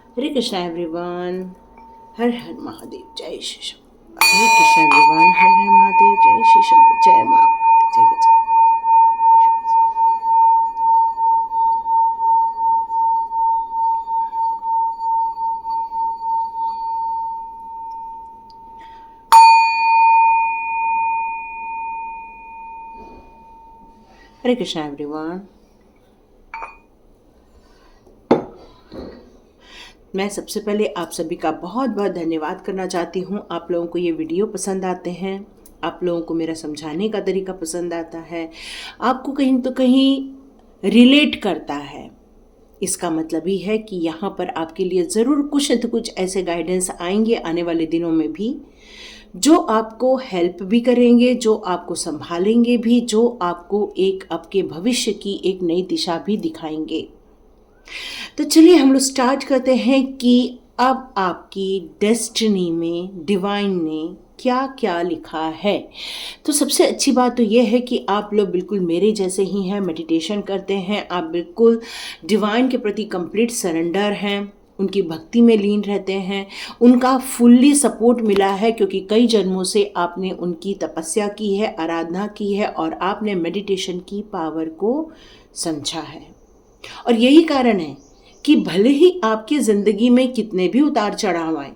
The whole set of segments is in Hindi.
हरे कृष्णा एवरीवन। हर हर महादेव, जय श्री शंकर। हरे कृष्णा एवरीवन, हर हर महादेव, जय श्री शंकर। जय माँ जय गजानन। हरे कृष्णा एवरीवन। मैं सबसे पहले आप सभी का बहुत बहुत धन्यवाद करना चाहती हूँ। आप लोगों को ये वीडियो पसंद आते हैं, आप लोगों को मेरा समझाने का तरीका पसंद आता है, आपको कहीं तो कहीं रिलेट करता है। इसका मतलब ही है कि यहाँ पर आपके लिए ज़रूर कुछ न तो कुछ ऐसे गाइडेंस आएंगे आने वाले दिनों में भी, जो आपको हेल्प भी करेंगे, जो आपको संभालेंगे भी, जो आपको एक आपके भविष्य की एक नई दिशा भी दिखाएंगे। तो चलिए हम लोग स्टार्ट करते हैं कि अब आपकी डेस्टिनी में डिवाइन ने क्या क्या लिखा है। तो सबसे अच्छी बात तो यह है कि आप लोग बिल्कुल मेरे जैसे ही हैं, मेडिटेशन करते हैं, आप बिल्कुल डिवाइन के प्रति कंप्लीट सरेंडर हैं, उनकी भक्ति में लीन रहते हैं, उनका फुल्ली सपोर्ट मिला है क्योंकि कई जन्मों से आपने उनकी तपस्या की है, आराधना की है और आपने मेडिटेशन की पावर को समझा है। और यही कारण है कि भले ही आपकी ज़िंदगी में कितने भी उतार चढ़ाव आए,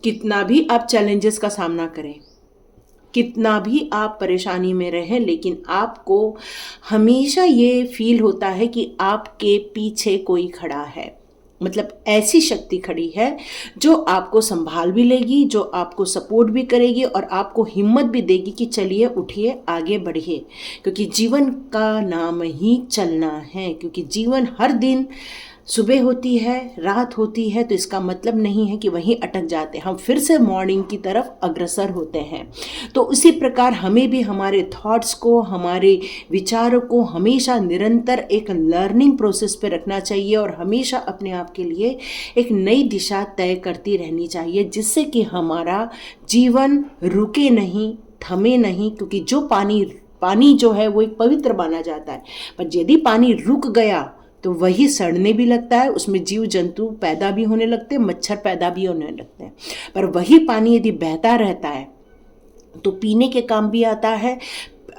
कितना भी आप चैलेंजेस का सामना करें, कितना भी आप परेशानी में रहें, लेकिन आपको हमेशा ये फील होता है कि आपके पीछे कोई खड़ा है। मतलब ऐसी शक्ति खड़ी है जो आपको संभाल भी लेगी, जो आपको सपोर्ट भी करेगी और आपको हिम्मत भी देगी कि चलिए उठिए, आगे बढ़िए। क्योंकि जीवन का नाम ही चलना है, क्योंकि जीवन हर दिन सुबह होती है, रात होती है, तो इसका मतलब नहीं है कि वहीं अटक जाते हैं, हम फिर से मॉर्निंग की तरफ अग्रसर होते हैं। तो उसी प्रकार हमें भी हमारे थॉट्स को, हमारे विचारों को हमेशा निरंतर एक लर्निंग प्रोसेस पे रखना चाहिए और हमेशा अपने आप के लिए एक नई दिशा तय करती रहनी चाहिए, जिससे कि हमारा जीवन रुके नहीं, थमे नहीं। क्योंकि जो पानी जो है वो एक पवित्र माना जाता है, पर यदि पानी रुक गया तो वही सड़ने भी लगता है, उसमें जीव जंतु पैदा भी होने लगते हैं, मच्छर पैदा भी होने लगते हैं। पर वही पानी यदि बहता रहता है तो पीने के काम भी आता है,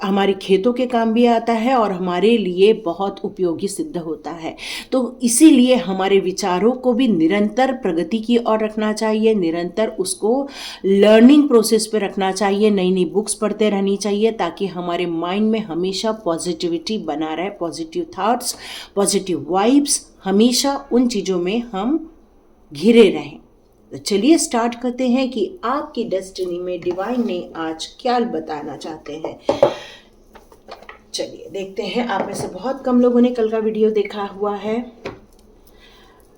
हमारे खेतों के काम भी आता है और हमारे लिए बहुत उपयोगी सिद्ध होता है। तो इसीलिए हमारे विचारों को भी निरंतर प्रगति की ओर रखना चाहिए, निरंतर उसको लर्निंग प्रोसेस पे रखना चाहिए, नई नई बुक्स पढ़ते रहनी चाहिए, ताकि हमारे माइंड में हमेशा पॉजिटिविटी बना रहे, पॉजिटिव थॉट्स, पॉजिटिव वाइब्स, हमेशा उन चीज़ों में हम घिरे रहें। तो चलिए स्टार्ट करते हैं कि आपकी डेस्टिनी में डिवाइन ने आज क्या बताना चाहते हैं। चलिए देखते हैं। आप में से बहुत कम लोगों ने कल का वीडियो देखा हुआ है,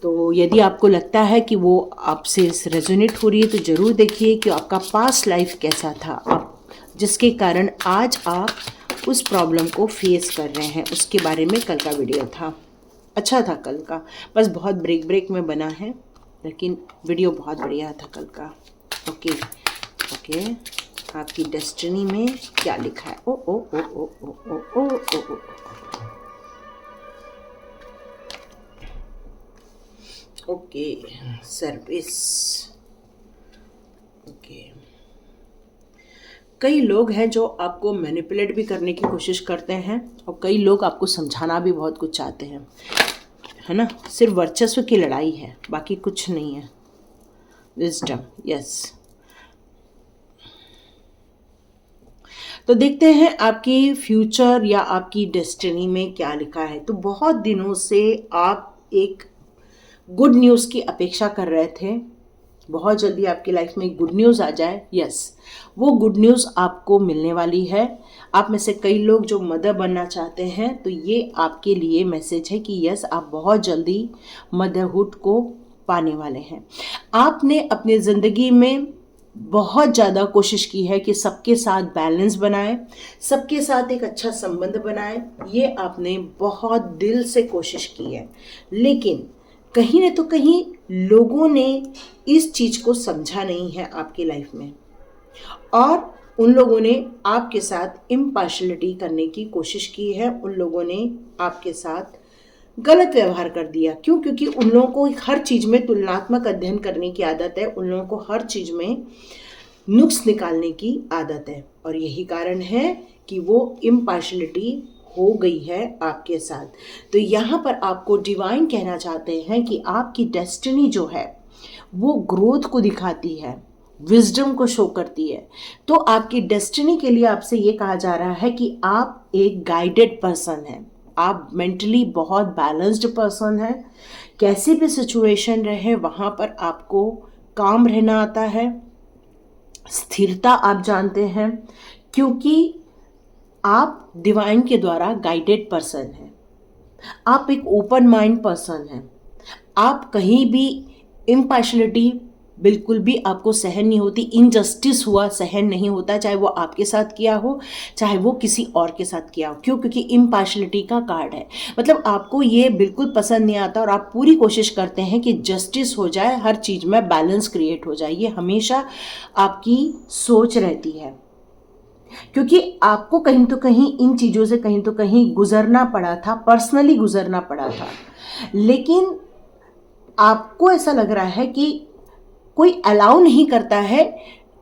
तो यदि आपको लगता है कि वो आपसे रेजोनेट हो रही है तो ज़रूर देखिए कि आपका पास्ट लाइफ कैसा था, आप जिसके कारण आज आप उस प्रॉब्लम को फेस कर रहे हैं, उसके बारे में कल का वीडियो था। अच्छा था कल का, बस बहुत ब्रेक में बना है, लेकिन वीडियो बहुत बढ़िया था कल का। ओके ओके, आपकी डेस्टिनी में क्या लिखा है। ओ ओ ओ ओ ओ ओ ओ ओ ओ ओके, सर्विस। ओके, कई लोग हैं जो आपको मैनिपुलेट भी करने की कोशिश करते हैं और कई लोग आपको समझाना भी बहुत कुछ चाहते हैं, है ना। सिर्फ वर्चस्व की लड़ाई है, बाकी कुछ नहीं है। Wisdom, yes. तो देखते हैं आपकी फ्यूचर या आपकी डेस्टिनी में क्या लिखा है। तो बहुत दिनों से आप एक गुड न्यूज़ की अपेक्षा कर रहे थे, बहुत जल्दी आपकी लाइफ में गुड न्यूज़ आ जाए। यस, वो गुड न्यूज़ आपको मिलने वाली है। आप में से कई लोग जो मदर बनना चाहते हैं, तो ये आपके लिए मैसेज है कि यस, आप बहुत जल्दी मदरहुड को पाने वाले हैं। आपने अपनी ज़िंदगी में बहुत ज़्यादा कोशिश की है कि सबके साथ बैलेंस बनाए, सबके साथ एक अच्छा संबंध बनाए, ये आपने बहुत दिल से कोशिश की है। लेकिन कहीं न तो कहीं लोगों ने इस चीज़ को समझा नहीं है आपकी लाइफ में, और उन लोगों ने आपके साथ इम्पार्शलिटी करने की कोशिश की है, उन लोगों ने आपके साथ गलत व्यवहार कर दिया। क्यों? क्योंकि उन लोगों को हर चीज़ में तुलनात्मक अध्ययन करने की आदत है, उन लोगों को हर चीज़ में नुक्स निकालने की आदत है, और यही कारण है कि वो इम्पार्शलिटी हो गई है आपके साथ। तो यहाँ पर आपको डिवाइन कहना चाहते हैं कि आपकी डेस्टिनी जो है वो ग्रोथ को दिखाती है, विजडम को शो करती है। तो आपकी डेस्टिनी के लिए आपसे ये कहा जा रहा है कि आप एक गाइडेड पर्सन हैं, आप मेंटली बहुत बैलेंस्ड पर्सन हैं। कैसी भी सिचुएशन रहे वहाँ पर आपको काम रहना आता है, स्थिरता आप जानते हैं, क्योंकि आप डिवाइन के द्वारा गाइडेड पर्सन हैं। आप एक ओपन माइंड पर्सन हैं। आप कहीं भी इम्पार्शलिटी बिल्कुल भी आपको सहन नहीं होती, इनजस्टिस हुआ सहन नहीं होता, चाहे वो आपके साथ किया हो चाहे वो किसी और के साथ किया हो। क्यों? क्योंकि इम्पार्शलिटी का कार्ड है, मतलब आपको ये बिल्कुल पसंद नहीं आता और आप पूरी कोशिश करते हैं कि जस्टिस हो जाए, हर चीज़ में बैलेंस क्रिएट हो जाए। ये हमेशा आपकी सोच रहती है, क्योंकि आपको कहीं तो कहीं इन चीज़ों से कहीं तो कहीं गुजरना पड़ा था, पर्सनली गुजरना पड़ा था, लेकिन आपको ऐसा लग रहा है कि कोई अलाउ नहीं करता है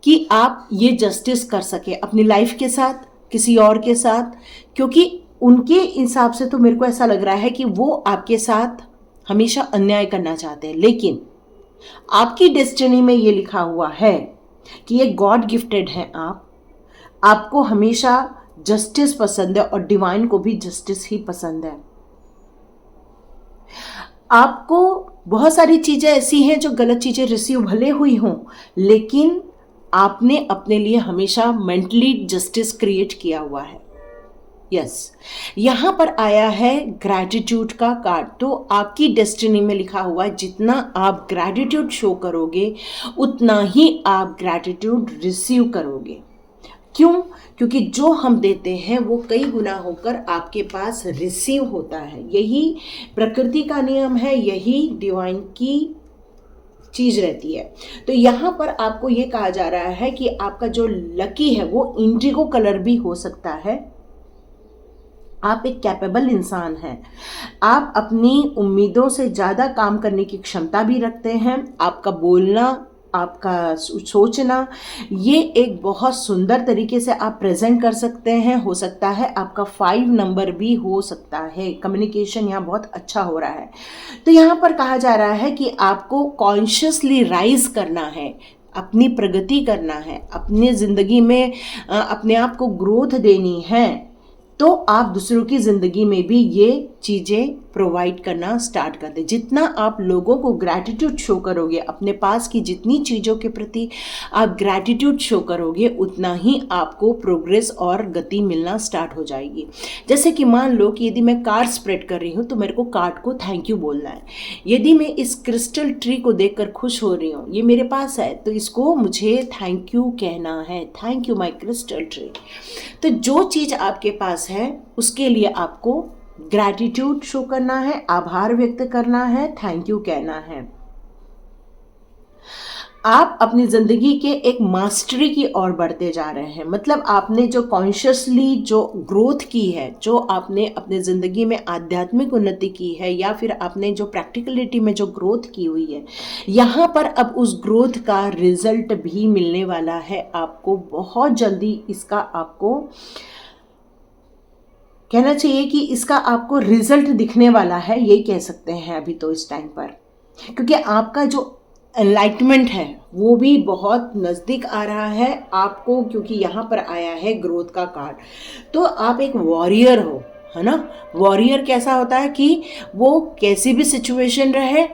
कि आप ये जस्टिस कर सके अपनी लाइफ के साथ, किसी और के साथ, क्योंकि उनके हिसाब से तो मेरे को ऐसा लग रहा है कि वो आपके साथ हमेशा अन्याय करना चाहते हैं। लेकिन आपकी डेस्टिनी में ये लिखा हुआ है कि ये गॉड गिफ्टेड हैं आपको हमेशा जस्टिस पसंद है और डिवाइन को भी जस्टिस ही पसंद है। आपको बहुत सारी चीज़ें ऐसी हैं जो गलत चीज़ें रिसीव भले हुई हों, लेकिन आपने अपने लिए हमेशा मेंटली जस्टिस क्रिएट किया हुआ है। यस, यहाँ पर आया है ग्रैटिट्यूड का कार्ड। तो आपकी डेस्टिनी में लिखा हुआ है जितना आप ग्रैटिट्यूड शो करोगे उतना ही आप ग्रैटिट्यूड रिसीव करोगे। क्यों? क्योंकि जो हम देते हैं वो कई गुना होकर आपके पास रिसीव होता है। यही प्रकृति का नियम है, यही डिवाइन की चीज़ रहती है। तो यहाँ पर आपको ये कहा जा रहा है कि आपका जो लकी है वो इंडिगो कलर भी हो सकता है। आप एक कैपेबल इंसान हैं, आप अपनी उम्मीदों से ज़्यादा काम करने की क्षमता भी रखते हैं। आपका बोलना, आपका सोचना, ये एक बहुत सुंदर तरीके से आप प्रेजेंट कर सकते हैं। हो सकता है आपका 5 नंबर भी हो सकता है। कम्युनिकेशन यहाँ बहुत अच्छा हो रहा है। तो यहाँ पर कहा जा रहा है कि आपको कॉन्शियसली राइज करना है, अपनी प्रगति करना है, अपनी ज़िंदगी में अपने आप को ग्रोथ देनी है। तो आप दूसरों की ज़िंदगी में भी ये चीज़ें प्रोवाइड करना स्टार्ट कर दें। जितना आप लोगों को ग्रैटिट्यूड शो करोगे, अपने पास की जितनी चीज़ों के प्रति आप ग्रैटिट्यूड शो करोगे, उतना ही आपको प्रोग्रेस और गति मिलना स्टार्ट हो जाएगी। जैसे कि मान लो कि यदि मैं कार्ड स्प्रेड कर रही हूँ तो मेरे को कार्ड को थैंक यू बोलना है। यदि मैं इस क्रिस्टल ट्री को देखकर खुश हो रही हूँ, ये मेरे पास है, तो इसको मुझे थैंक यू कहना है। Thank you my crystal tree. तो जो चीज़ आपके पास है उसके लिए आपको ग्रैटिट्यूड शो करना है, आभार व्यक्त करना है, थैंक यू कहना है। आप अपनी ज़िंदगी के एक मास्टरी की ओर बढ़ते जा रहे हैं। मतलब आपने जो कॉन्शियसली जो ग्रोथ की है, जो आपने अपने ज़िंदगी में आध्यात्मिक उन्नति की है, या फिर आपने जो प्रैक्टिकलिटी में जो ग्रोथ की हुई है, यहाँ पर अब उस ग्रोथ का रिजल्ट भी मिलने वाला है आपको बहुत जल्दी। इसका आपको कहना चाहिए कि इसका आपको रिजल्ट दिखने वाला है, यही कह सकते हैं अभी तो इस टाइम पर, क्योंकि आपका जो एनलाइटमेंट है वो भी बहुत नज़दीक आ रहा है आपको, क्योंकि यहाँ पर आया है ग्रोथ का कार्ड। तो आप एक वॉरियर हो, है ना। वॉरियर कैसा होता है कि वो कैसी भी सिचुएशन रहे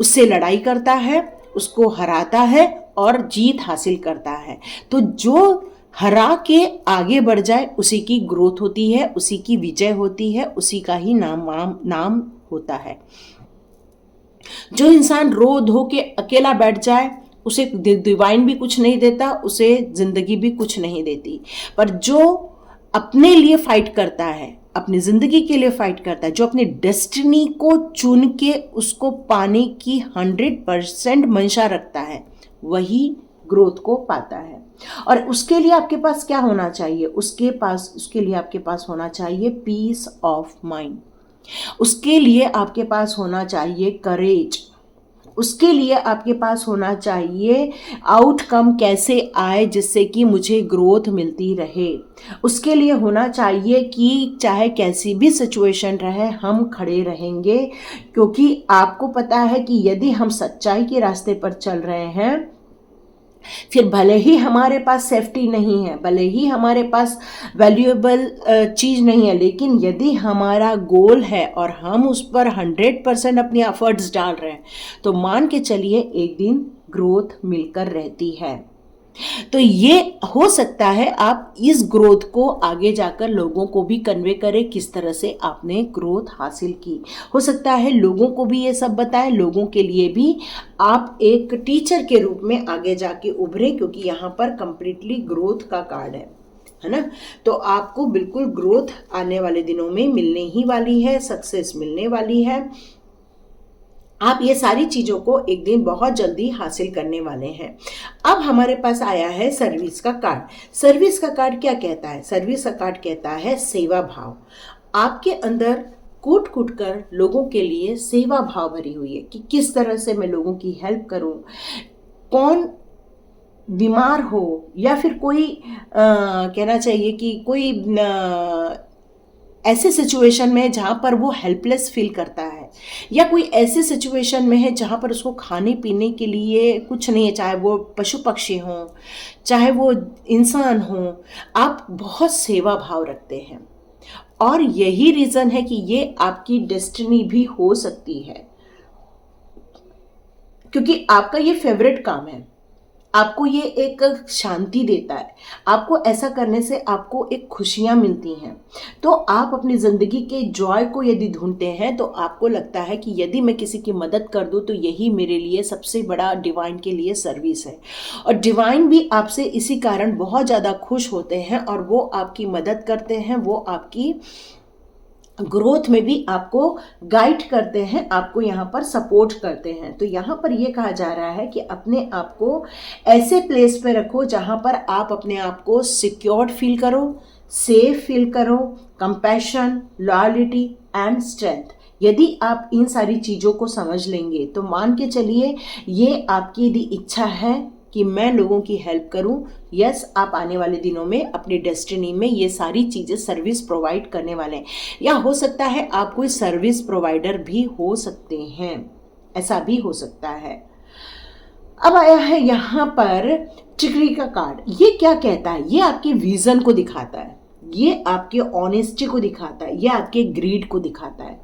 उससे लड़ाई करता है, उसको हराता है और जीत हासिल करता है। तो जो हरा के आगे बढ़ जाए उसी की ग्रोथ होती है, उसी की विजय होती है, उसी का ही नाम होता है। जो इंसान रो धो के अकेला बैठ जाए उसे डिवाइन भी कुछ नहीं देता, उसे जिंदगी भी कुछ नहीं देती। पर जो अपने लिए फाइट करता है, अपनी जिंदगी के लिए फाइट करता है, जो अपनी डेस्टिनी को चुन के उसको पाने की 100% मंशा रखता है, वही ग्रोथ को पाता है। और उसके लिए आपके पास क्या होना चाहिए? उसके लिए आपके पास होना चाहिए पीस ऑफ माइंड। उसके लिए आपके पास होना चाहिए करेज, उसके लिए आपके पास होना चाहिए आउटकम कैसे आए जिससे कि मुझे ग्रोथ मिलती रहे। उसके लिए होना चाहिए कि चाहे कैसी भी सिचुएशन रहे हम खड़े रहेंगे, क्योंकि आपको पता है कि यदि हम सच्चाई के रास्ते पर चल रहे हैं, फिर भले ही हमारे पास सेफ्टी नहीं है, भले ही हमारे पास वैल्यूएबल चीज़ नहीं है, लेकिन यदि हमारा गोल है और हम उस पर 100% अपनी एफर्ट्स डाल रहे हैं, तो मान के चलिए एक दिन ग्रोथ मिलकर रहती है। तो ये हो सकता है आप इस ग्रोथ को आगे जाकर लोगों को भी कन्वे करें किस तरह से आपने ग्रोथ हासिल की। हो सकता है लोगों को भी ये सब बताएं, लोगों के लिए भी आप एक टीचर के रूप में आगे जाके उभरे, क्योंकि यहाँ पर कंप्लीटली ग्रोथ का कार्ड है ना। तो आपको बिल्कुल ग्रोथ आने वाले दिनों में मिलने ही वाली है, सक्सेस मिलने वाली है। आप ये सारी चीज़ों को एक दिन बहुत जल्दी हासिल करने वाले हैं। अब हमारे पास आया है सर्विस का कार्ड। सर्विस का कार्ड क्या कहता है? सर्विस का कार्ड कहता है सेवा भाव। आपके अंदर कूट कूट कर लोगों के लिए सेवा भाव भरी हुई है कि किस तरह से मैं लोगों की हेल्प करूं। कौन बीमार हो या फिर कोई कहना चाहिए कि कोई ऐसे सिचुएशन में जहाँ पर वो हेल्पलेस फील करता है, या कोई ऐसे सिचुएशन में है जहाँ पर उसको खाने पीने के लिए कुछ नहीं है, चाहे वो पशु पक्षी हों, चाहे वो इंसान हों, आप बहुत सेवा भाव रखते हैं। और यही रीज़न है कि ये आपकी डेस्टिनी भी हो सकती है, क्योंकि आपका ये फेवरेट काम है। आपको ये एक शांति देता है, आपको ऐसा करने से आपको एक खुशियाँ मिलती हैं। तो आप अपनी ज़िंदगी के जॉय को यदि ढूंढते हैं, तो आपको लगता है कि यदि मैं किसी की मदद कर दूं तो यही मेरे लिए सबसे बड़ा डिवाइन के लिए सर्विस है। और डिवाइन भी आपसे इसी कारण बहुत ज़्यादा खुश होते हैं और वो आपकी मदद करते हैं, वो आपकी ग्रोथ में भी आपको गाइड करते हैं, आपको यहाँ पर सपोर्ट करते हैं। तो यहाँ पर ये कहा जा रहा है कि अपने आप को ऐसे प्लेस पे रखो जहाँ पर आप अपने आप को सिक्योर्ड फील करो, सेफ फील करो, कंपैशन, लॉयल्टी एंड स्ट्रेंथ। यदि आप इन सारी चीज़ों को समझ लेंगे तो मान के चलिए ये आपकी यदि इच्छा है कि मैं लोगों की हेल्प करूं, यस, आप आने वाले दिनों में अपनी डेस्टिनी में ये सारी चीज़ें सर्विस प्रोवाइड करने वाले हैं। या हो सकता है आप कोई सर्विस प्रोवाइडर भी हो सकते हैं, ऐसा भी हो सकता है। अब आया है यहाँ पर टिकरी का कार्ड। ये क्या कहता है? ये आपके विजन को दिखाता है, ये आपके ऑनेस्टी को दिखाता है, ये आपके ग्रीड को दिखाता है।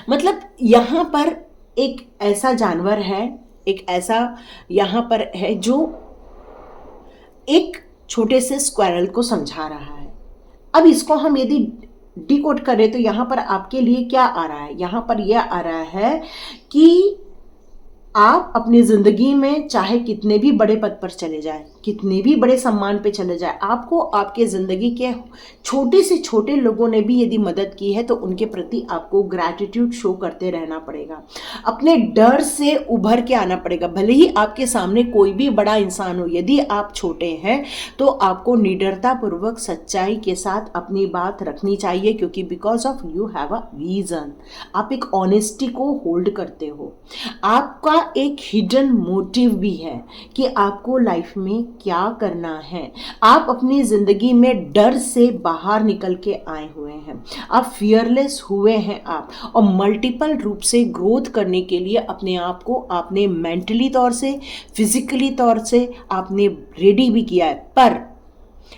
मतलब यहाँ पर एक ऐसा जानवर है, एक ऐसा यहाँ पर है जो एक छोटे से स्क्वायरल को समझा रहा है। अब इसको हम यदि डिकोड करें तो यहाँ पर आपके लिए क्या आ रहा है? यहाँ पर यह आ रहा है कि आप अपनी ज़िंदगी में चाहे कितने भी बड़े पद पर चले जाए, कितने भी बड़े सम्मान पे चले जाए, आपको आपके ज़िंदगी के छोटे से छोटे लोगों ने भी यदि मदद की है तो उनके प्रति आपको ग्रैटिट्यूड शो करते रहना पड़ेगा। अपने डर से उभर के आना पड़ेगा। भले ही आपके सामने कोई भी बड़ा इंसान हो, यदि आप छोटे हैं तो आपको निडरतापूर्वक सच्चाई के साथ अपनी बात रखनी चाहिए, क्योंकि because of you have a reason, आप एक ऑनेस्टी को होल्ड करते हो। आपका एक हिडन मोटिव भी है कि आपको लाइफ में क्या करना है। आप अपनी जिंदगी में डर से बाहर निकल के आए हुए हैं, आप फियरलेस हुए हैं आप, और मल्टीपल रूप से ग्रोथ करने के लिए अपने आप को आपने मेंटली तौर से, फिजिकली तौर से आपने रेडी भी किया है। पर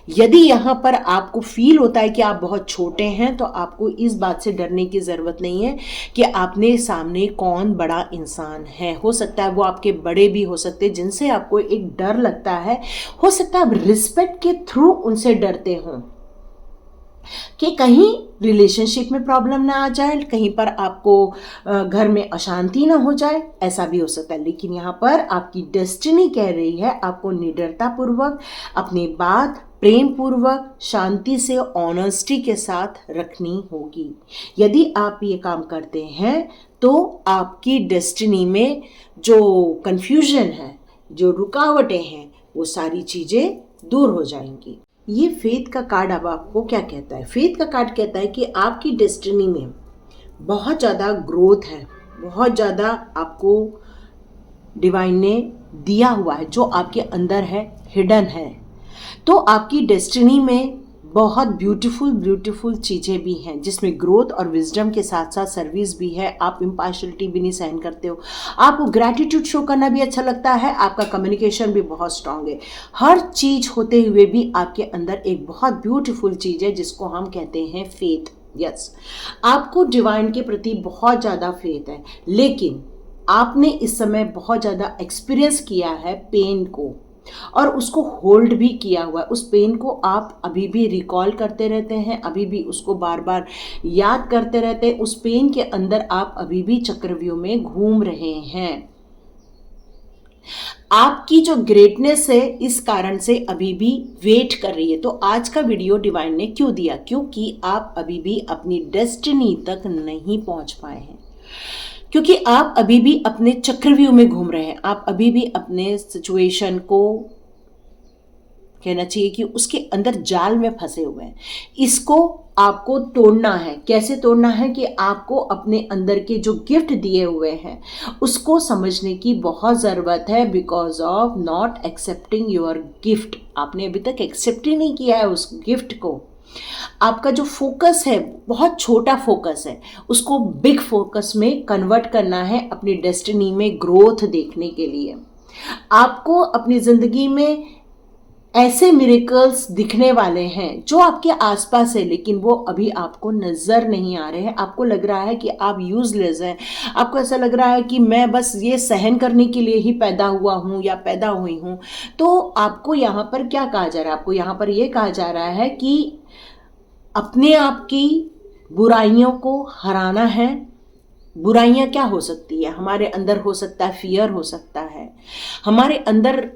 यदि यहाँ पर आपको फील होता है कि आप बहुत छोटे हैं, तो आपको इस बात से डरने की ज़रूरत नहीं है कि आपने सामने कौन बड़ा इंसान है। हो सकता है वो आपके बड़े भी हो सकते हैं जिनसे आपको एक डर लगता है। हो सकता है आप रिस्पेक्ट के थ्रू उनसे डरते हों कि कहीं रिलेशनशिप में प्रॉब्लम ना आ जाए, कहीं पर आपको घर में अशांति ना हो जाए, ऐसा भी हो सकता है। लेकिन यहाँ पर आपकी डेस्टिनी कह रही है आपको निडरतापूर्वक अपनी बात प्रेम पूर्वक, शांति से, ऑनेस्टी के साथ रखनी होगी। यदि आप ये काम करते हैं तो आपकी डेस्टिनी में जो कन्फ्यूजन है, जो रुकावटें हैं, वो सारी चीज़ें दूर हो जाएंगी। ये फेथ का कार्ड अब आपको क्या कहता है? फेथ का कार्ड कहता है कि आपकी डेस्टिनी में बहुत ज़्यादा ग्रोथ है, बहुत ज़्यादा आपको डिवाइन ने दिया हुआ है, जो आपके अंदर है, हिडन है। तो आपकी डेस्टिनी में बहुत ब्यूटीफुल चीज़ें भी हैं, जिसमें ग्रोथ और विजडम के साथ साथ सर्विस भी है। आप इम्पार्शलिटी भी नहीं सहन करते हो, आपको ग्रैटिट्यूड शो करना भी अच्छा लगता है, आपका कम्युनिकेशन भी बहुत स्ट्रांग है। हर चीज़ होते हुए भी आपके अंदर एक बहुत ब्यूटीफुल चीज़ है जिसको हम कहते हैं फेथ। यस, आपको डिवाइन के प्रति बहुत ज़्यादा फेथ है, लेकिन आपने इस समय बहुत ज़्यादा एक्सपीरियंस किया है पेन को, और उसको होल्ड भी किया हुआ है। उस पेन को आप अभी भी रिकॉल करते रहते हैं, अभी भी उसको बार बार याद करते रहते हैं। उस पेन के अंदर आप अभी भी चक्रव्यूह में घूम रहे हैं। आपकी जो ग्रेटनेस है इस कारण से अभी भी वेट कर रही है। तो आज का वीडियो डिवाइन ने क्यों दिया? क्योंकि आप अभी भी अपनी डेस्टिनी तक नहीं पहुंच पाए हैं, क्योंकि आप अभी भी अपने चक्रव्यूह में घूम रहे हैं। आप अभी भी अपने सिचुएशन को, कहना चाहिए कि उसके अंदर जाल में फंसे हुए हैं। इसको आपको तोड़ना है। कैसे तोड़ना है? कि आपको अपने अंदर के जो गिफ्ट दिए हुए हैं उसको समझने की बहुत ज़रूरत है, because of not accepting your gift. आपने अभी तक एक्सेप्ट ही नहीं किया है उस गिफ्ट को। आपका जो फोकस है बहुत छोटा फोकस है, उसको बिग फोकस में कन्वर्ट करना है अपनी डेस्टिनी में ग्रोथ देखने के लिए। आपको अपनी ज़िंदगी में ऐसे मिरेकल्स दिखने वाले हैं जो आपके आसपास है, लेकिन वो अभी आपको नज़र नहीं आ रहे हैं। आपको लग रहा है कि आप यूजलेस हैं, आपको ऐसा लग रहा है कि मैं बस ये सहन करने के लिए ही पैदा हुआ हूँ या पैदा हुई हूँ। तो आपको यहाँ पर क्या कहा जा रहा है? आपको यहाँ पर ये कहा जा रहा है कि अपने आप की बुराइयों को हराना है। बुराइयाँ क्या हो सकती है? हमारे अंदर हो सकता है फियर, हो सकता है हमारे अंदर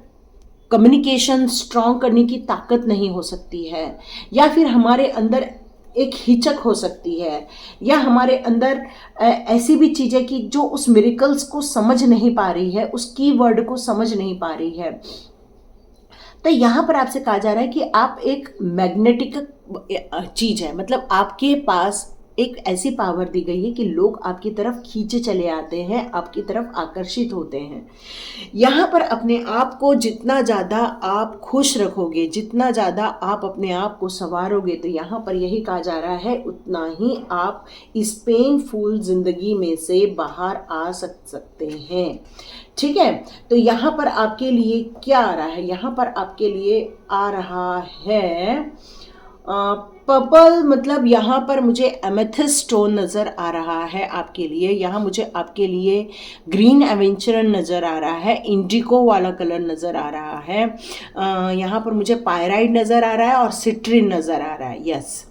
कम्युनिकेशन स्ट्रॉन्ग करने की ताकत नहीं हो सकती है, या फिर हमारे अंदर एक हिचक हो सकती है, या हमारे अंदर ऐसी भी चीज़ें कि जो उस मिरेकल्स को समझ नहीं पा रही है, उस कीवर्ड को समझ नहीं पा रही है। तो यहाँ पर आपसे कहा जा रहा है कि आप एक मैग्नेटिक चीज़ है, मतलब आपके पास एक ऐसी पावर दी गई है कि लोग आपकी तरफ खींचे चले आते हैं, आपकी तरफ आकर्षित होते हैं। यहाँ पर अपने आप को जितना ज़्यादा आप खुश रखोगे, जितना ज़्यादा आप अपने आप को संवारोगे, तो यहाँ पर यही कहा जा रहा है उतना ही आप इस पेनफुल जिंदगी में से बाहर आ सकते हैं। ठीक है, तो यहाँ पर आपके लिए क्या आ रहा है? यहाँ पर आपके लिए आ रहा है पर्पल, मतलब यहाँ पर मुझे एमेथिस्ट स्टोन नज़र आ रहा है आपके लिए। यहाँ मुझे आपके लिए ग्रीन एवेंचरन नज़र आ रहा है, इंडिको वाला कलर नज़र आ रहा है। यहाँ पर मुझे पायराइड नज़र आ रहा है और सिट्रिन नज़र आ रहा है। यस,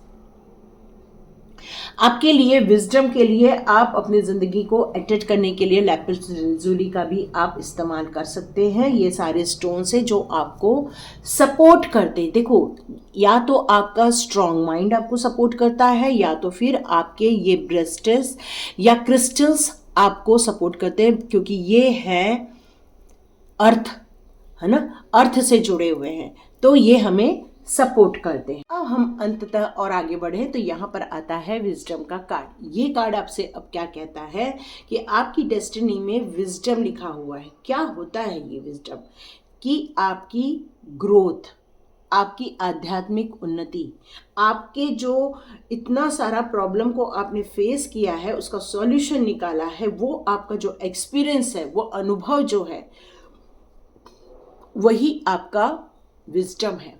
आपके लिए विजडम के लिए आप अपनी ज़िंदगी को अटैच करने के लिए लैपिस lazuli का भी आप इस्तेमाल कर सकते हैं। ये सारे स्टोन्स हैं जो आपको सपोर्ट करते हैं। देखो, या तो आपका स्ट्रॉन्ग माइंड आपको सपोर्ट करता है, या तो फिर आपके ये ब्रेस्टेस या क्रिस्टल्स आपको सपोर्ट करते हैं, क्योंकि ये है अर्थ, है ना, अर्थ से जुड़े हुए हैं, तो ये हमें सपोर्ट करते हैं। अब हम अंततः और आगे बढ़े तो यहाँ पर आता है विजडम का कार्ड। ये कार्ड आपसे अब क्या कहता है कि आपकी डेस्टिनी में विजडम लिखा हुआ है। क्या होता है ये विजडम? कि आपकी ग्रोथ, आपकी आध्यात्मिक उन्नति, आपके जो इतना सारा प्रॉब्लम को आपने फेस किया है, उसका सॉल्यूशन निकाला है, वो आपका जो एक्सपीरियंस है, वो अनुभव जो है, वही आपका विजडम है।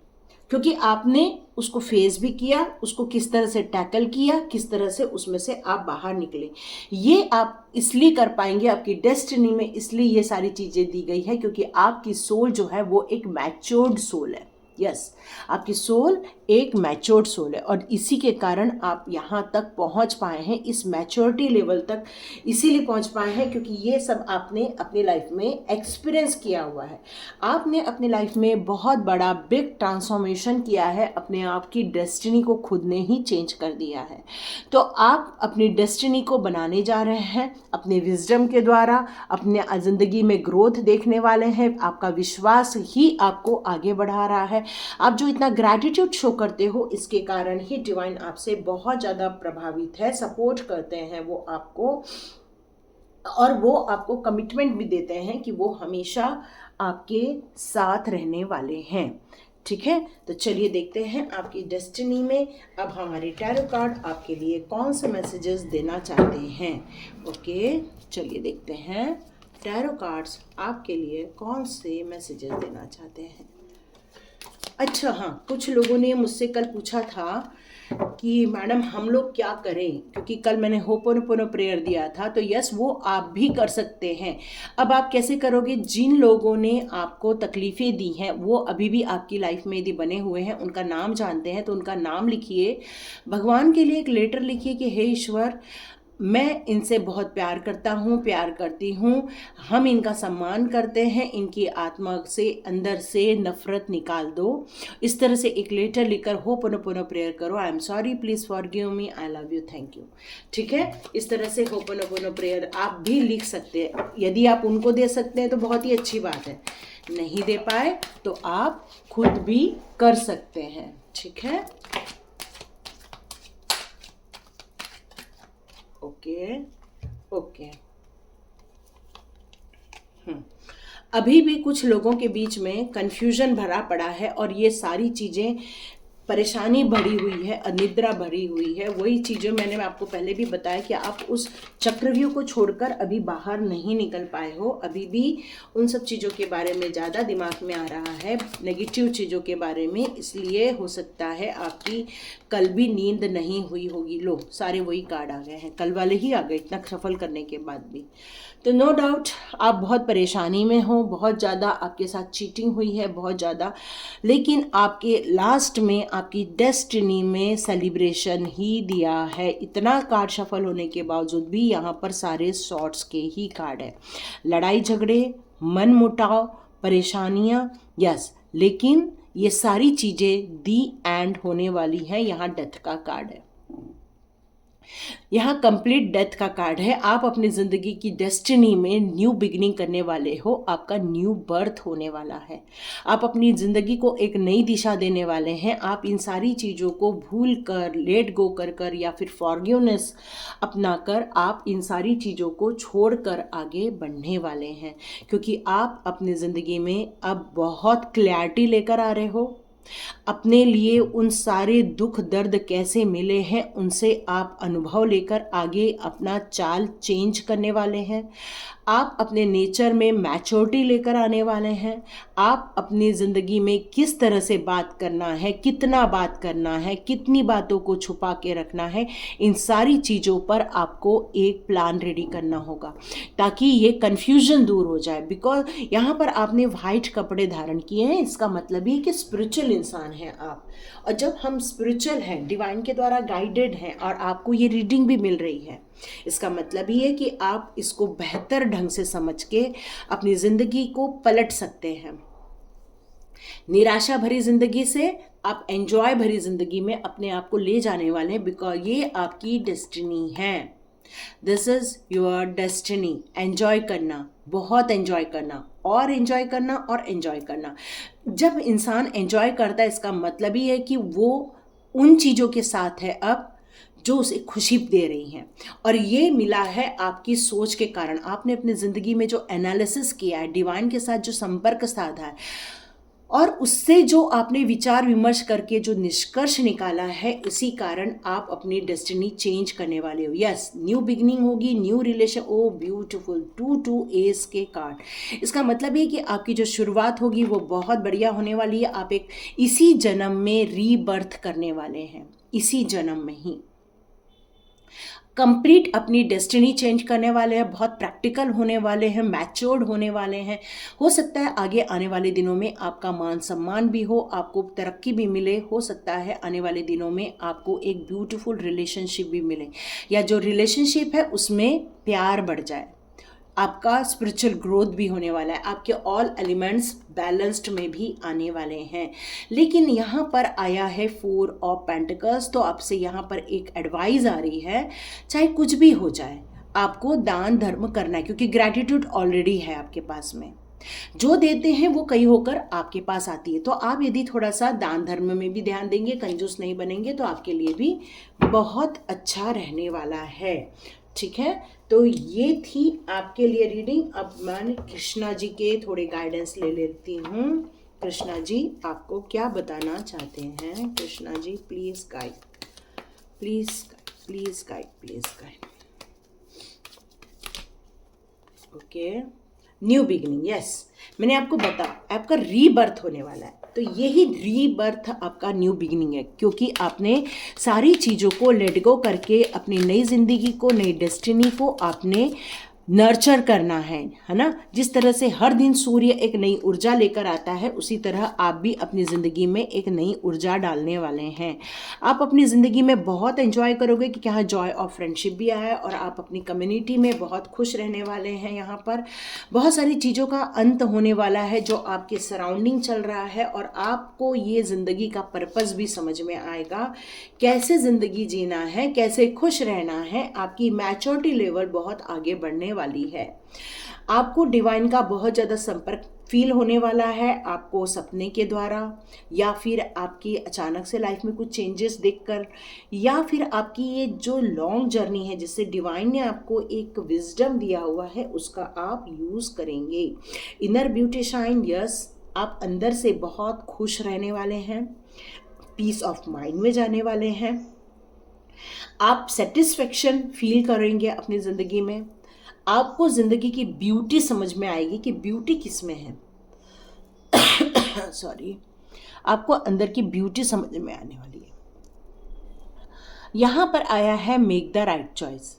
क्योंकि आपने उसको फेस भी किया, उसको किस तरह से टैकल किया, किस तरह से उसमें से आप बाहर निकले। ये आप इसलिए कर पाएंगे, आपकी डेस्टिनी में इसलिए ये सारी चीज़ें दी गई है, क्योंकि आपकी सोल जो है वो एक मैच्योर्ड सोल है। यस, आपकी सोल एक मैच्योर्ड सोल है, और इसी के कारण आप यहाँ तक पहुँच पाए हैं, इस मैच्योरिटी लेवल तक इसीलिए पहुँच पाए हैं क्योंकि ये सब आपने अपनी लाइफ में एक्सपीरियंस किया हुआ है। आपने अपनी लाइफ में बहुत बड़ा बिग ट्रांसफॉर्मेशन किया है, अपने आप की डेस्टिनी को खुद ने ही चेंज कर दिया है। तो आप अपनी डेस्टिनी को बनाने जा रहे हैं अपने विजडम के द्वारा, अपने ज़िंदगी में ग्रोथ देखने वाले हैं। आपका विश्वास ही आपको आगे बढ़ा रहा है, आप जो इतना ग्रैटिट्यूड शो करते हो, इसके कारण ही डिवाइन आपसे बहुत ज़्यादा प्रभावित है, सपोर्ट करते हैं वो आपको, और वो आपको कमिटमेंट भी देते हैं कि वो हमेशा आपके साथ रहने वाले हैं। ठीक है, तो चलिए देखते हैं आपकी डेस्टिनी में अब हमारे टैरो कार्ड आपके लिए कौन से मैसेजेस देना चाहते हैं। ओके, चलिए देखते हैं टैरो कार्ड्स आपके लिए कौन से मैसेजेस देना चाहते हैं। अच्छा हाँ, कुछ लोगों ने मुझसे कल पूछा था कि मैडम हम लोग क्या करें, क्योंकि कल मैंने होपोनोपोनो प्रेयर दिया था, तो यस वो आप भी कर सकते हैं। अब आप कैसे करोगे? जिन लोगों ने आपको तकलीफ़ें दी हैं वो अभी भी आपकी लाइफ में यदि बने हुए हैं, उनका नाम जानते हैं तो उनका नाम लिखिए, भगवान के लिए एक लेटर लिखिए कि हे ईश्वर, मैं इनसे बहुत प्यार करता हूँ, प्यार करती हूँ, हम इनका सम्मान करते हैं, इनकी आत्मा से अंदर से नफ़रत निकाल दो। इस तरह से एक लेटर लिखकर होपोनोपोनो प्रेयर करो, I am sorry, please forgive me, I love you, thank you. ठीक है, इस तरह से होपोनोपोनो प्रेयर आप भी लिख सकते हैं। यदि आप उनको दे सकते हैं तो बहुत ही अच्छी बात है, नहीं दे पाए तो आप खुद भी कर सकते हैं। ठीक है, ओके ओके। अभी भी कुछ लोगों के बीच में कन्फ्यूजन भरा पड़ा है और ये सारी चीज़ें परेशानी भरी हुई है, अनिद्रा भरी हुई है। वही चीज़ें मैंने आपको पहले भी बताया कि आप उस चक्रव्यूह को छोड़कर अभी बाहर नहीं निकल पाए हो, अभी भी उन सब चीज़ों के बारे में ज़्यादा दिमाग में आ रहा है, नेगेटिव चीज़ों के बारे में, इसलिए हो सकता है आपकी कल भी नींद नहीं हुई होगी। लो, सारे वही कार्ड आ गए हैं, कल वाले ही आ गए इतना सफल करने के बाद भी। तो नो डाउट आप बहुत परेशानी में हो, बहुत ज़्यादा आपके साथ चीटिंग हुई है, बहुत ज़्यादा, लेकिन आपके लास्ट में आपकी डेस्टिनी में सेलिब्रेशन ही दिया है। इतना कार्ड सफल होने के बावजूद भी यहाँ पर सारे सॉर्ट्स के ही कार्ड है। लड़ाई झगड़े, मन मुटाव, परेशानियाँ, यस, लेकिन ये सारी चीज़ें दी एंड होने वाली हैं। यहाँ डेथ का कार्ड है, यहाँ कंप्लीट डेथ का कार्ड है। आप अपनी ज़िंदगी की डेस्टिनी में न्यू बिगिनिंग करने वाले हो, आपका न्यू बर्थ होने वाला है, आप अपनी ज़िंदगी को एक नई दिशा देने वाले हैं। आप इन सारी चीज़ों को भूल कर, लेट गो कर कर या फिर फॉरगिवनेस अपना कर आप इन सारी चीज़ों को छोड़ कर आगे बढ़ने वाले हैं, क्योंकि आप अपनी ज़िंदगी में अब बहुत क्लैरिटी लेकर आ रहे हो। अपने लिए उन सारे दुख दर्द कैसे मिले हैं उनसे आप अनुभव लेकर आगे अपना चाल चेंज करने वाले हैं। आप अपने नेचर में मैच्योरिटी लेकर आने वाले हैं। आप अपनी ज़िंदगी में किस तरह से बात करना है, कितना बात करना है, कितनी बातों को छुपा के रखना है, इन सारी चीज़ों पर आपको एक प्लान रेडी करना होगा ताकि ये कन्फ्यूजन दूर हो जाए। बिकॉज यहाँ पर आपने वाइट कपड़े धारण किए हैं, इसका मतलब ये कि स्पिरिचुअल इंसान हैं आप, और जब हम स्पिरिचुअल हैं, डिवाइन के द्वारा गाइडेड हैं और आपको ये रीडिंग भी मिल रही है, इसका मतलब ये है कि आप इसको बेहतर ढंग से समझ के अपनी ज़िंदगी को पलट सकते हैं। निराशा भरी ज़िंदगी से आप एंजॉय भरी ज़िंदगी में अपने आप को ले जाने वाले हैं, बिकॉज ये आपकी डेस्टिनी है। This is your destiny. Enjoy करना, बहुत एंजॉय करना और एंजॉय करना और एंजॉय करना। जब इंसान एंजॉय करता है, इसका मतलब ही है कि वो उन चीज़ों के साथ है अब जो उसे खुशी दे रही हैं, और ये मिला है आपकी सोच के कारण। आपने अपनी ज़िंदगी में जो एनालिसिस किया है, डिवाइन के साथ जो संपर्क साधा है, और उससे जो आपने विचार विमर्श करके जो निष्कर्ष निकाला है, इसी कारण आप अपनी डेस्टिनी चेंज करने वाले हो। यस, न्यू बिगिनिंग होगी, न्यू रिलेशन। ओ ब्यूटीफुल, 2 एस के कार्ड। इसका मतलब ये कि आपकी जो शुरुआत होगी वो बहुत बढ़िया होने वाली है। आप एक इसी जन्म में रीबर्थ करने वाले हैं, इसी जन्म में ही कंप्लीट अपनी डेस्टिनी चेंज करने वाले हैं, बहुत प्रैक्टिकल होने वाले हैं, मैच्योर्ड होने वाले हैं। हो सकता है आगे आने वाले दिनों में आपका मान सम्मान भी हो, आपको तरक्की भी मिले। हो सकता है आने वाले दिनों में आपको एक ब्यूटीफुल रिलेशनशिप भी मिले, या जो रिलेशनशिप है उसमें प्यार बढ़ जाए। आपका स्पिरिचुअल ग्रोथ भी होने वाला है, आपके ऑल एलिमेंट्स बैलेंस्ड में भी आने वाले हैं। लेकिन यहाँ पर आया है 4 ऑफ पेंटिकल्स, तो आपसे यहाँ पर एक एडवाइस आ रही है, चाहे कुछ भी हो जाए आपको दान धर्म करना है, क्योंकि ग्रैटिट्यूड ऑलरेडी है आपके पास में। जो देते हैं वो कई होकर आपके पास आती है। तो आप यदि थोड़ा सा दान धर्म में भी ध्यान देंगे, कंजूस नहीं बनेंगे, तो आपके लिए भी बहुत अच्छा रहने वाला है। ठीक है, तो ये थी आपके लिए रीडिंग। अब मैं कृष्णा जी के थोड़े गाइडेंस ले लेती हूँ। कृष्णा जी आपको क्या बताना चाहते हैं? Krishna ji please guide, please please guide, please guide. Okay, new beginning, yes, मैंने आपको बताया आपका रीबर्थ होने वाला है। तो यही रीबर्थ आपका न्यू बिगिनिंग है, क्योंकि आपने सारी चीज़ों को लेट गो करके अपनी नई जिंदगी को, नई डेस्टिनी को आपने नर्चर करना है ना। जिस तरह से हर दिन सूर्य एक नई ऊर्जा लेकर आता है, उसी तरह आप भी अपनी ज़िंदगी में एक नई ऊर्जा डालने वाले हैं। आप अपनी ज़िंदगी में बहुत एंजॉय करोगे कि यहाँ जॉय ऑफ फ्रेंडशिप भी आया है, और आप अपनी कम्युनिटी में बहुत खुश रहने वाले हैं। यहाँ पर बहुत सारी चीज़ों का अंत होने वाला है जो आपके सराउंडिंग चल रहा है, और आपको ये ज़िंदगी का पर्पस भी समझ में आएगा, कैसे ज़िंदगी जीना है, कैसे खुश रहना है। आपकी मैच्योरिटी लेवल बहुत आगे बढ़ने वाली है। आपको डिवाइन का बहुत ज़्यादा संपर्क फील होने वाला है, आपको सपने के द्वारा, या फिर आपकी अचानक से लाइफ में कुछ चेंजेस देखकर, या फिर आपकी ये जो लॉन्ग जर्नी है जिससे डिवाइन ने आपको एक विजडम दिया हुआ है, उसका आप यूज़ करेंगे। इनर ब्यूटी शाइन, यस, आप अंदर से बहुत खुश रहने वाले हैं, पीस ऑफ माइंड में जाने वाले हैं, आप सेटिस्फेक्शन फील करेंगे अपनी ज़िंदगी में। आपको ज़िंदगी की ब्यूटी समझ में आएगी कि ब्यूटी किस में है। सॉरी, आपको अंदर की ब्यूटी समझ में आने वाली है। यहाँ पर आया है मेक द राइट चॉइस।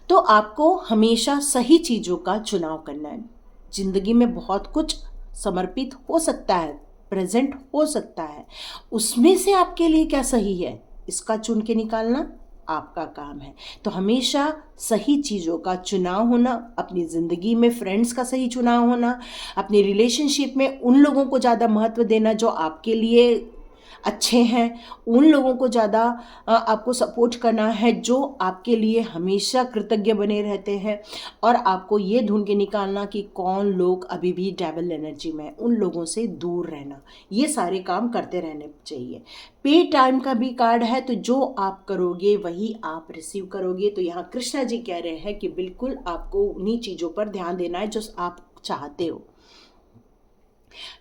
तो आपको हमेशा सही चीज़ों का चुनाव करना है। ज़िंदगी में बहुत कुछ समर्पित हो सकता है, प्रेजेंट हो सकता है, उसमें से आपके लिए क्या सही है, इसका चुन के निकालना आपका काम है। तो हमेशा सही चीज़ों का चुनाव होना, अपनी ज़िंदगी में फ्रेंड्स का सही चुनाव होना, अपनी रिलेशनशिप में उन लोगों को ज़्यादा महत्व देना जो आपके लिए अच्छे हैं, उन लोगों को ज़्यादा आपको सपोर्ट करना है जो आपके लिए हमेशा कृतज्ञ बने रहते हैं, और आपको ये ढूंढ के निकालना कि कौन लोग अभी भी डेविल एनर्जी में, उन लोगों से दूर रहना। ये सारे काम करते रहने चाहिए। पे टाइम का भी कार्ड है, तो जो आप करोगे वही आप रिसीव करोगे। तो यहाँ कृष्णा जी कह रहे हैं कि बिल्कुल आपको उन्हीं चीज़ों पर ध्यान देना है जो आप चाहते हो।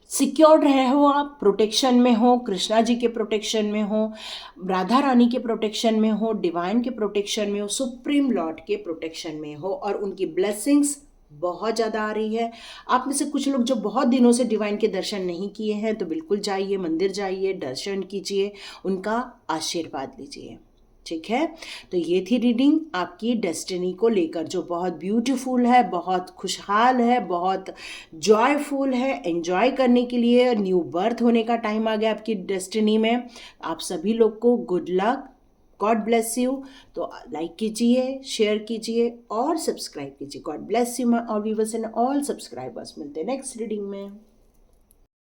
सिक्योर्ड रहे हो, आप प्रोटेक्शन में हो, कृष्णा जी के प्रोटेक्शन में हो, राधा रानी के प्रोटेक्शन में हो, डिवाइन के प्रोटेक्शन में हो, सुप्रीम लॉर्ड के प्रोटेक्शन में हो, और उनकी ब्लेसिंग्स बहुत ज़्यादा आ रही है। आप में से कुछ लोग जो बहुत दिनों से डिवाइन के दर्शन नहीं किए हैं, तो बिल्कुल जाइए, मंदिर जाइए, दर्शन कीजिए, उनका आशीर्वाद लीजिए। ठीक है, तो ये थी रीडिंग आपकी डेस्टिनी को लेकर, जो बहुत ब्यूटीफुल है, बहुत खुशहाल है, बहुत जॉयफुल है। एंजॉय करने के लिए न्यू बर्थ होने का टाइम आ गया आपकी डेस्टिनी में। आप सभी लोग को good luck, God bless you. तो लाइक कीजिए, शेयर कीजिए और सब्सक्राइब कीजिए। God bless you my all viewers and all subscribers. मिलते हैं नेक्स्ट रीडिंग में।